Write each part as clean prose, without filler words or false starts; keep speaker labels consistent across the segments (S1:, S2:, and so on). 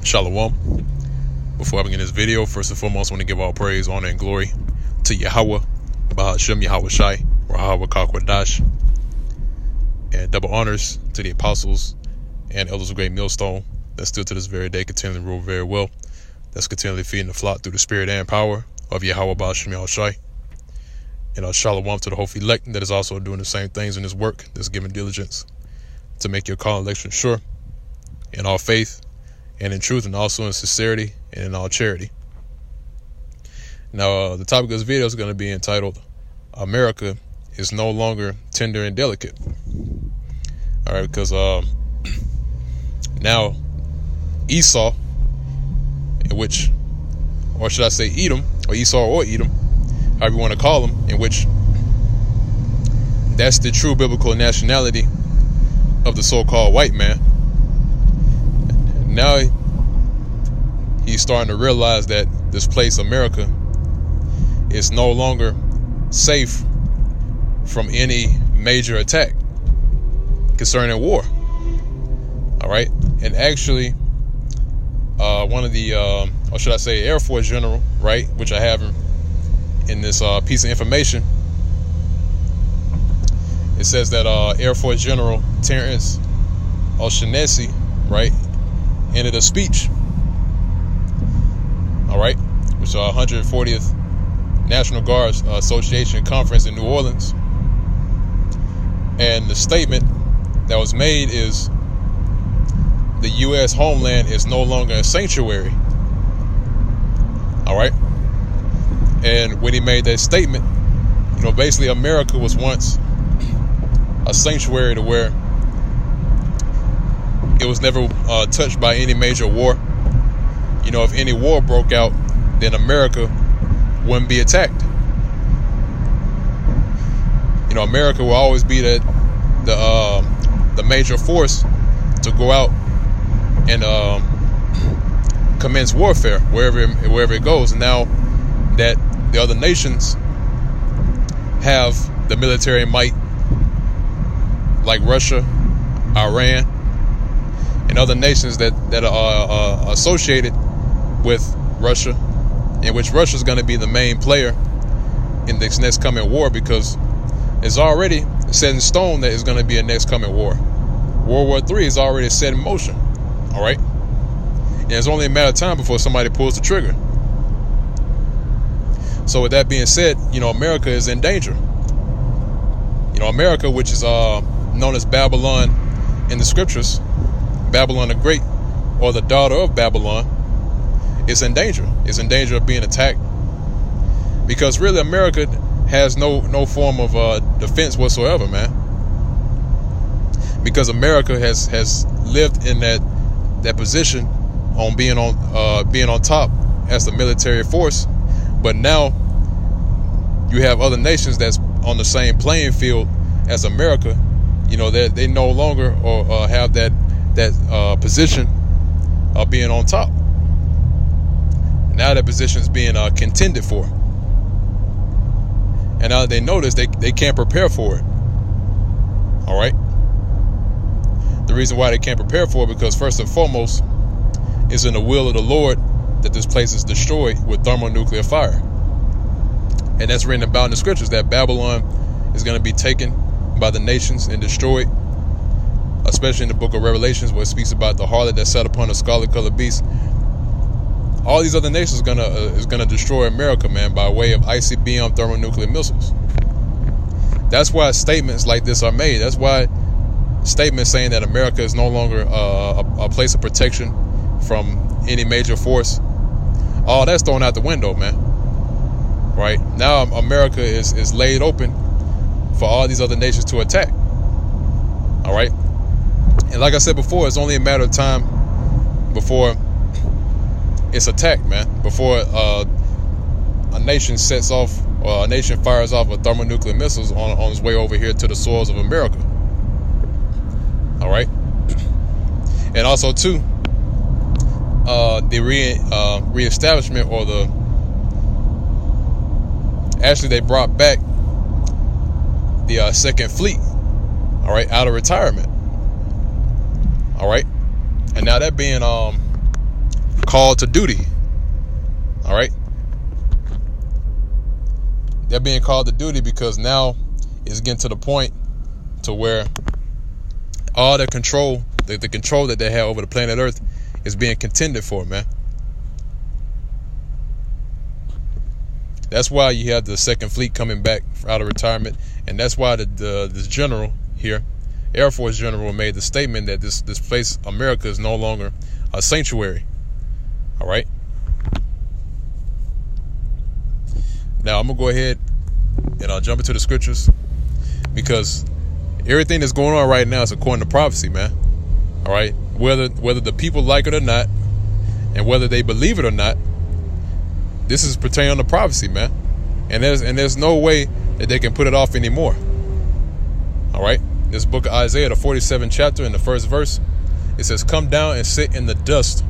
S1: Shalom. Before I begin this video, first and foremost, I want to give all praise, honor, and glory to Yahweh, Bahashem Yahweh Shai, Rahawah Kakwadash, and double honors to the apostles and elders of Great Millstone that still to this very day continually rule very well, that's continually feeding the flock through the spirit and power of Yahweh Bahashem Yahweh Shai. And shalom to the whole elect that is also doing the same things in this work, that's giving diligence to make your call and election sure in all faith and in truth, and also in sincerity and in all charity. Now, the topic of this video is going to be entitled, America is no longer tender and delicate. All right, because now Esau, in which, or should I say Edom, or Esau or Edom, however you want to call them, in which that's the true biblical nationality of the so-called white man. Now he's starting to realize that this place, America, is no longer safe from any major attack concerning war. All right. And actually, one of the, or should I say Air Force general, right, which I have in this piece of information, it says that Air Force General Terrence O'Shaughnessy, right, ended a speech, all right, which is 140th National Guard Association Conference in New Orleans. And the statement that was made is the U.S. homeland is no longer a sanctuary, all right. And when he made that statement, you know, basically America was once a sanctuary to where it was never touched by any major war. You know, if any war broke out, then America wouldn't be attacked. You know, America will always be the major force to go out and commence warfare wherever it goes. And now that the other nations have the military might, like Russia, Iran, and other nations that are associated with Russia, in which Russia is going to be the main player in this next coming war, because it's already set in stone that it's going to be a next coming war. World War III is already set in motion, all right? And it's only a matter of time before somebody pulls the trigger. So with that being said, you know, America is in danger. You know, America, which is known as Babylon in the scriptures, Babylon the Great, or the daughter of Babylon, is in danger. It's in danger of being attacked, because really America has no form of defense whatsoever, man. Because America has lived in that position on being on top as the military force, but now you have other nations that's on the same playing field as America. You know, they no longer have that position of being on top. Now that position is being contended for, and now that they notice they can't prepare for it. All right. The reason why they can't prepare for it, because first and foremost, it's in the will of the Lord that this place is destroyed with thermonuclear fire. And that's written about in the scriptures, that Babylon is going to be taken by the nations and destroyed, especially in the book of Revelations, where it speaks about the harlot that sat upon a scarlet-colored beast. All these other nations is gonna destroy America, man, by way of ICBM thermonuclear missiles. That's why statements like this are made. That's why statements saying that America is no longer a place of protection from any major force, all that's thrown out the window, man. Right now, America is laid open for all these other nations to attack. All right, and like I said before, it's only a matter of time before it's attacked, man. Before a nation sets off, or a nation fires off a thermonuclear missiles on its way over here to the soils of America. All right, and also too, the reestablishment, or actually they brought back the Second Fleet, all right, out of retirement. All right, and now that being called to duty. All right. They're being called to duty because now it's getting to the point to where all the control, the control that they have over the planet Earth is being contended for, man. That's why you have the Second Fleet coming back out of retirement, and that's why this general here, Air Force general, made the statement that this place, America, is no longer a sanctuary. All right. Now I'm gonna go ahead and I'll jump into the scriptures, because everything that's going on right now is according to prophecy, man. All right. Whether the people like it or not, and whether they believe it or not, this is pertaining to prophecy, man. And there's no way that they can put it off anymore. All right. This book of Isaiah, the 47th chapter, in the first verse, it says, "Come down and sit in the dust,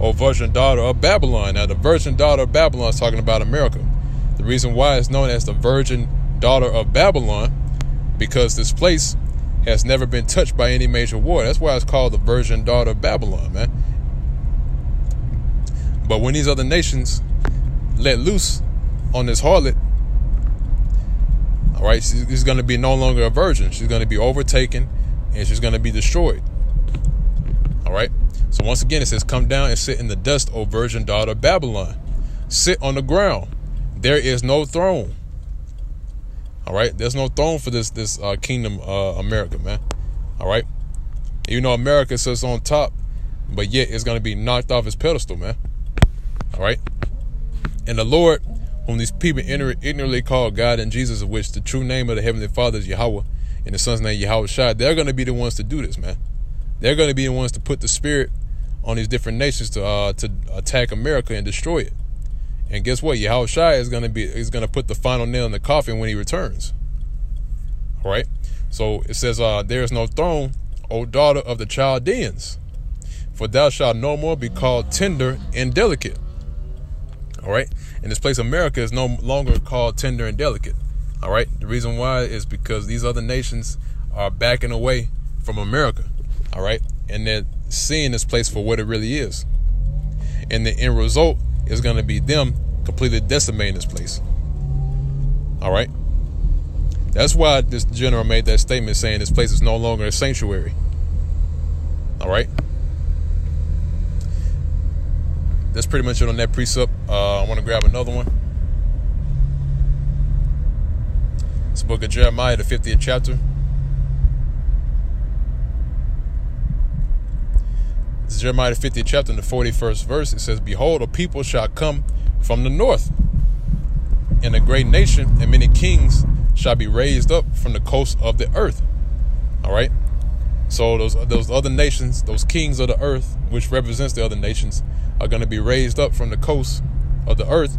S1: O virgin daughter of Babylon." Now, the virgin daughter of Babylon is talking about America. The reason why it's known as the virgin daughter of Babylon, because this place has never been touched by any major war. That's why it's called the virgin daughter of Babylon, man. But when these other nations let loose on this harlot, all right, she's going to be no longer a virgin. She's going to be overtaken, and she's going to be destroyed. All right. So once again, it says, "Come down and sit in the dust, O virgin daughter of Babylon. Sit on the ground. There is no throne." All right. There's no throne for this kingdom, America, man. All right. You know, America sits on top, but yet it's going to be knocked off its pedestal, man. All right. And the Lord, whom these people ignorantly call God and Jesus, of which the true name of the Heavenly Father is Yahweh, and the Son's name Yahweh Shai, they're going to be the ones to do this, man. They're going to be the ones to put the spirit on these different nations to attack America and destroy it. And guess what? Yahweh Shai is going to put the final nail in the coffin when he returns. All right. So it says, "There is no throne, O daughter of the Chaldeans, for thou shalt no more be called tender and delicate." All right. And this place, America, is no longer called tender and delicate. All right. The reason why is because these other nations are backing away from America. All right. And they're seeing this place for what it really is. And the end result is going to be them completely decimating this place. All right. That's why this general made that statement saying this place is no longer a sanctuary. All right. That's pretty much it on that precept. I want to grab another one. It's the book of Jeremiah, the 50th chapter. This is Jeremiah, the 50th chapter, in the 41st verse. It says, "Behold, a people shall come from the north, and a great nation and many kings shall be raised up from the coast of the earth." All right. So those other nations, those kings of the earth, which represents the other nations, are going to be raised up from the coast of the earth.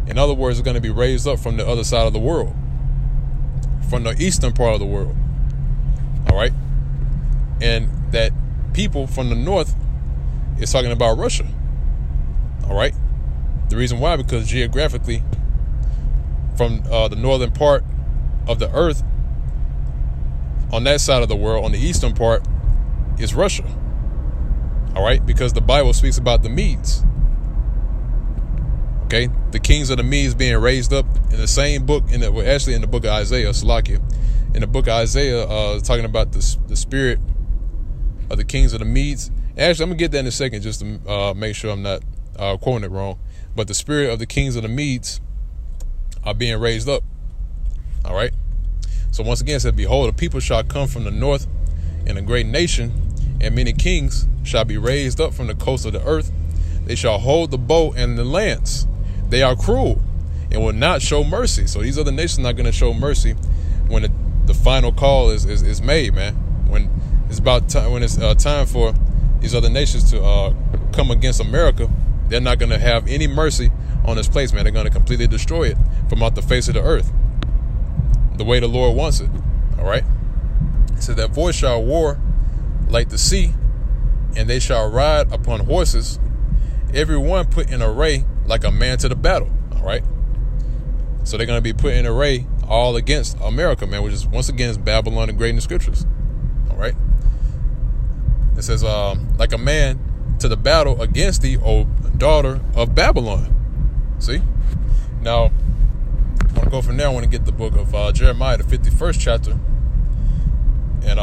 S1: In other words, they're going to be raised up from the other side of the world, from the eastern part of the world. All right. And that people from the north is talking about Russia. All right. The reason why, because geographically, from the northern part of the earth, on that side of the world, on the eastern part, is Russia. All right, because the Bible speaks about the Medes. Okay, the kings of the Medes being raised up in the same book, in the book of Isaiah, Salakia. In the book of Isaiah, talking about the spirit of the kings of the Medes. Actually, I'm gonna get that in a second, just to make sure I'm not quoting it wrong. But the spirit of the kings of the Medes are being raised up. All right. So once again, it said, "Behold, a people shall come from the north, and a great nation, and many kings shall be raised up from the coast of the earth. They shall hold the bow and the lance. They are cruel and will not show mercy." So these other nations are not going to show mercy when the final call is made, man. When it's about time, when it's time for these other nations to come against America, they're not going to have any mercy on this place, man. They're going to completely destroy it from off the face of the earth, the way the Lord wants it. All right. It says, "That voice shall war like the sea, and they shall ride upon horses, every one put in array like a man to the battle." All right. So they're going to be put in array all against America, man, which is, once again, is Babylon the Great in the scriptures. All right. It says, "Like a man to the battle against thee, O daughter of Babylon. See? Now, I want to go from there. I want to get the book of Jeremiah, the 51st chapter, and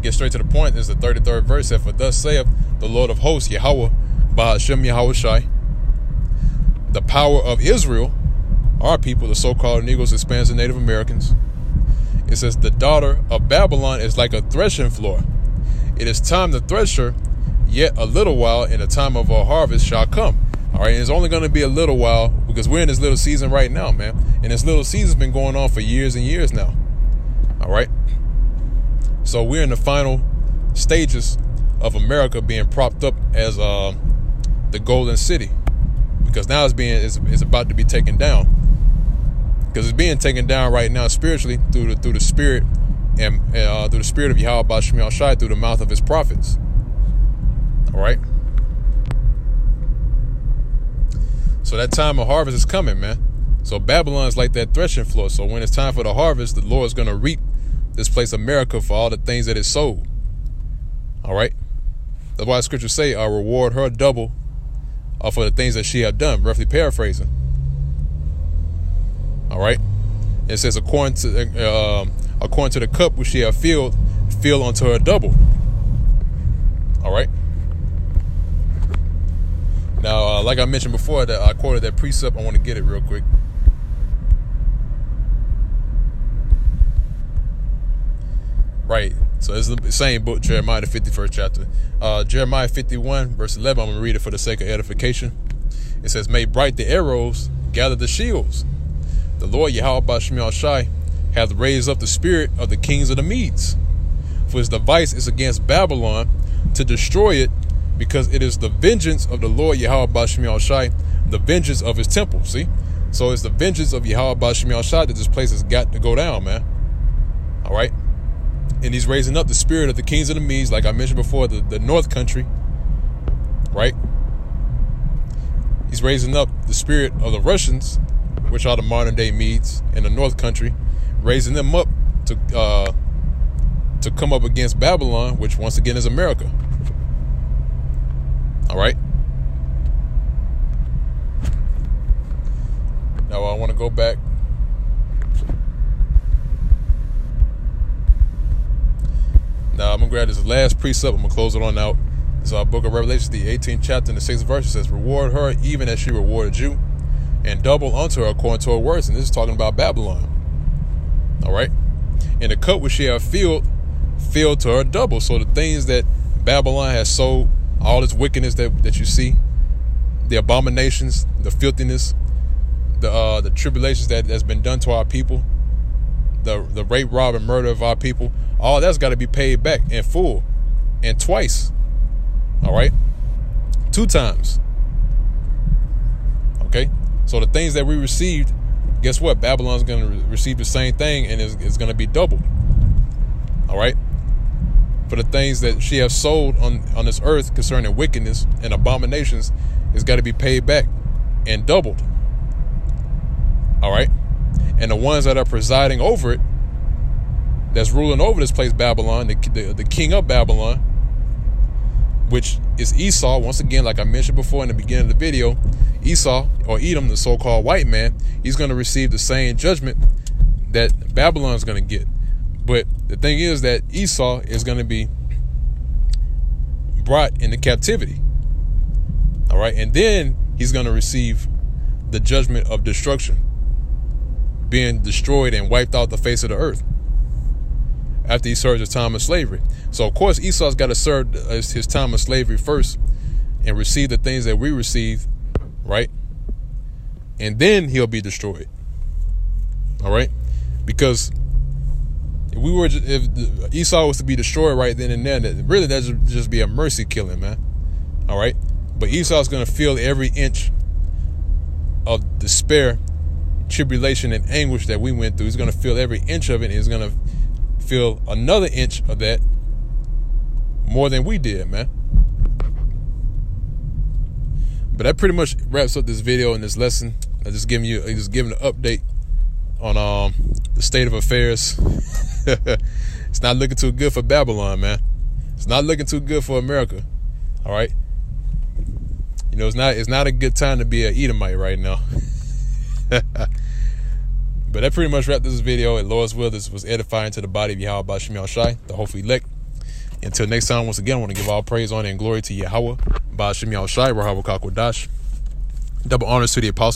S1: get straight to the point. This is the 33rd verse. For thus saith the Lord of hosts, Yahweh, Ba'ashem Yahweh Shai, the power of Israel, our people, the so-called Negroes, Hispanics, and Native Americans. It says, the daughter of Babylon is like a threshing floor. It is time to thresh her, yet a little while, and the time of our harvest shall come. All right, and it's only going to be a little while, because we're in this little season right now, man. And this little season's been going on for years and years now. All right. So we're in the final stages of America being propped up as the golden city, because now it's about to be taken down. Because it's being taken down right now spiritually through the spirit and through the spirit of Yahweh Ba'ashem Yahweh Shai, through the mouth of his prophets. All right. So that time of harvest is coming, man. So Babylon is like that threshing floor. So when it's time for the harvest, the Lord is going to reap this place America for all the things that it sold. All right. That's why the scriptures say, "I'll reward her double for the things that she have done." Roughly paraphrasing. All right. It says, according to the cup which she have filled, fill unto her double. All right. Now, like I mentioned before, that I quoted that precept. I want to get it real quick. Right. So it's the same book, Jeremiah, the 51st chapter. Jeremiah 51, verse 11. I'm going to read it for the sake of edification. It says, "Make bright the arrows, gather the shields. The Lord Yahweh Ba'ashem Yahweh Shai hath raised up the spirit of the kings of the Medes. For his device is against Babylon to destroy it, because it is the vengeance of the Lord Yahweh Ba'ashem Yahweh Shai, the vengeance of his temple." See? So it's the vengeance of Yahweh Ba'ashem Yahweh Shai that this place has got to go down, man. All right? And he's raising up the spirit of the kings of the Medes, like I mentioned before, the north country. Right? He's raising up the spirit of the Russians, which are the modern day Medes in the north country, raising them up to come up against Babylon, which once again is America. All right. Now I want to go back. Now I'm gonna grab this last precept. I'm gonna close it on out. It's our book of Revelation, the 18th chapter and the 6th verse. It says, "Reward her even as she rewarded you, and double unto her according to her words." And this is talking about Babylon. All right. And the cup which she have filled to her double. So the things that Babylon has sold, all this wickedness that you see, the abominations, the filthiness, the tribulations that's been done to our people, the rape, rob, and murder of our people, all that's got to be paid back in full and twice. All right. 2 times. Okay. So the things that we received, guess what? Babylon's going to receive the same thing, and it's going to be doubled. All right. For the things that she has sold on this earth concerning wickedness and abominations, it's got to be paid back and doubled. All right. And the ones that are presiding over it, that's ruling over this place, Babylon, the king of Babylon, which is Esau. Once again, like I mentioned before in the beginning of the video, Esau, or Edom, the so-called white man, he's going to receive the same judgment that Babylon's going to get. But the thing is that Esau is going to be brought into captivity. All right. And then he's going to receive the judgment of destruction, being destroyed and wiped out the face of the earth after he serves his time of slavery. So, of course, Esau's got to serve his time of slavery first and receive the things that we receive, right? And then he'll be destroyed. All right? Because if Esau was to be destroyed right then and there, that'd just be a mercy killing, man. All right? But Esau's going to feel every inch of despair, tribulation, and anguish that we went through. He's going to feel every inch of it, and he's going to feel another inch of that more than we did, man. But that pretty much wraps up this video and this lesson. I'm just giving an update on the state of affairs. It's not looking too good for Babylon, man. It's not looking too good for America. All right. You know, it's not a good time to be an Edomite right now. But that pretty much wrapped this video. At Lord's will, this was edifying to the body of Yahweh Ba'ashem Yahushai, the hopefully elect. Until next time, once again, I want to give all praise, honor, and glory to Yahweh Ba'ashem Yahushai, Rahawah Kakwadash. Double honors to the apostle.